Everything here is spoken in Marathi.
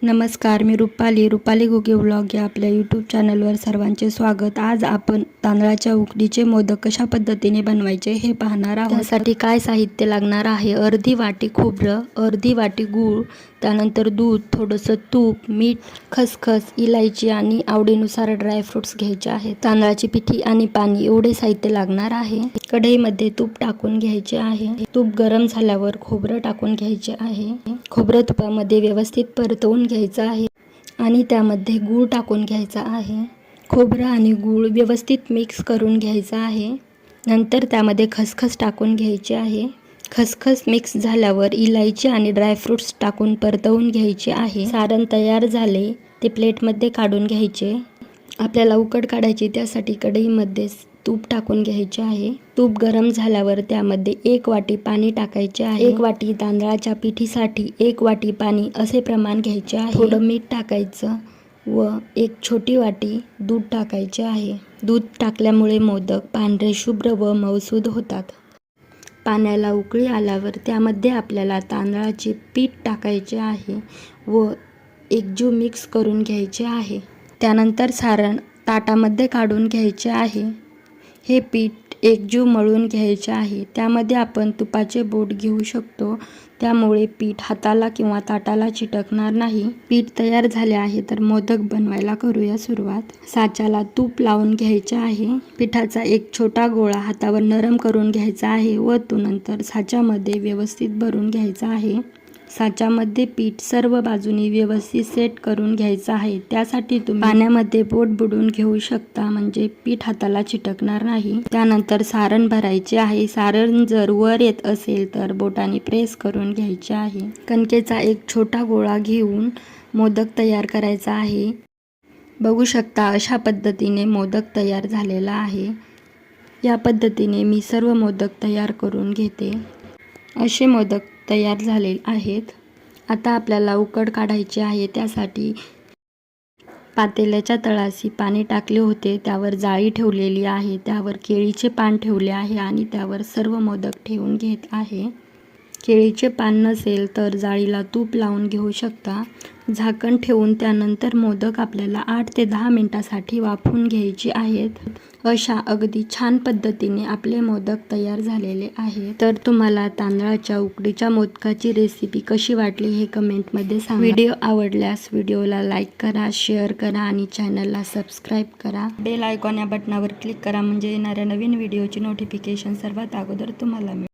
नमस्कार, मी रुपाली घुगे व्लॉग या आपल्या यूट्यूब चॅनलवर सर्वांचे स्वागत। आज आपण तांदळाच्या उकडीचे मोदक कशा पद्धतीने बनवायचे हे पाहणार आहोत। त्यासाठी काय साहित्य लागणार आहे, अर्धी वाटी खोबरं, अर्धी वाटी गूळ, त्यानंतर दूध, थोडंसं तूप, मीठ, खसखस, इलायची आणि आवडीनुसार ड्रायफ्रुट्स घ्यायचे आहेत। तांदळाची पिठी आणि पाणी एवढे साहित्य लागणार आहे। कढईमध्ये तूप टाकून घ्यायचे आहे। तूप गरम झाल्यावर खोबरं टाकून घ्यायचे आहे। खोबरं तुपामध्ये व्यवस्थित परतवून घ्यायचं आहे आणि त्यामध्ये गूळ टाकून घ्यायचा आहे। खोबरं आणि गूळ व्यवस्थित मिक्स करून घ्यायचा आहे। नंतर त्यामध्ये खसखस टाकून घ्यायची आहे। खसखस मिक्स झाल्यावर इलायची आणि ड्रायफ्रुट्स टाकून परतवून घ्यायचे आहे। सारण तयार झाले ते प्लेटमध्ये काढून घ्यायचे। आपल्याला उकड काढायची, त्यासाठी कढईमध्ये तूप टाकून घ्यायचे आहे। तूप गरम झाल्यावर त्यामध्ये 1 वाटी पाणी टाकायचे आहे। 1 वाटी तांदळाच्या पिठीसाठी 1 वाटी पाणी असे प्रमाण घ्यायचे आहे। थोडं मीठ टाकायचं व 1 छोटी वाटी दूध टाकायचे आहे। दूध टाकल्यामुळे मोदक पांढरे शुभ्र व मऊसूद होतात। पाण्याला उकळी आल्यावर त्यामध्ये आपल्याला तांदळाचे पीठ टाकायचे आहे व एकजीव मिक्स करून घ्यायचे आहे। त्यानंतर सारण ताटामध्ये काढून घ्यायचे आहे। हे पीठ एकजीव मळून घ्यायचे आहे। त्यामध्ये आपण तुपाचे बोट घेऊ शकतो, त्यामुळे पीठ हाताला किंवा ताटाला चिटकणार नाही। पीठ तयार झाले आहे तर मोदक बनवायला करूया सुरुवात। साच्याला तूप लावून घ्यायचे आहे। पिठाचा एक छोटा गोळा हातावर नरम करून घ्यायचा आहे व तो नंतर साच्यामध्ये व्यवस्थित भरून घ्यायचा आहे। साच्यामध्ये पीठ सर्व बाजूनी व्यवस्थित सेट करून घ्यायचं आहे। त्यासाठी तुम्ही पाण्यामध्ये बोट बुडवून घेऊ शकता, म्हणजे पीठ हाताला चिटकणार नाही। त्यानंतर सारण भरायचे आहे। सारण जर वर येत असेल तर बोटाने प्रेस करून घ्यायचे आहे। कणकेचा एक छोटा गोळा घेऊन मोदक तयार करायचा आहे। बघू शकता अशा पद्धतीने मोदक तयार झालेला आहे। या पद्धतीने मी सर्व मोदक तयार करून घेते। असे मोदक तयार झाले आहेत। आता आपल्याला उकड काढायची आहे। त्यासाठी पातेल्याच्या तळाशी पाणी टाकले होते, त्यावर जाळी ठेवलेली आहे, त्यावर केळीचे पान ठेवले आहे आणि त्यावर सर्व मोदक ठेवून घेत आहे। केळीचे पान नसेल तर जाळीला तूप लावून घेऊ शकता। झाकण ठेवून त्यानंतर मोदक आपल्याला 8 ते 10 मिनिटांसाठी वाफवून घ्यायचे आहेत। अशा अगदी छान पद्धतीने आपले मोदक तयार झालेले आहेत। तर तुम्हाला तांदळाच्या उकडीच्या मोदकाची रेसिपी कशी वाटली हे कमेंटमध्ये सांगा। व्हिडिओ आवडल्यास व्हिडिओला लाईक करा, शेअर करा आणि चॅनलला सबस्क्राईब करा। बेल आयकॉन या बटनावर क्लिक करा, म्हणजे येणाऱ्या नवीन व्हिडिओची नोटिफिकेशन सर्वात अगोदर तुम्हाला मिळेल।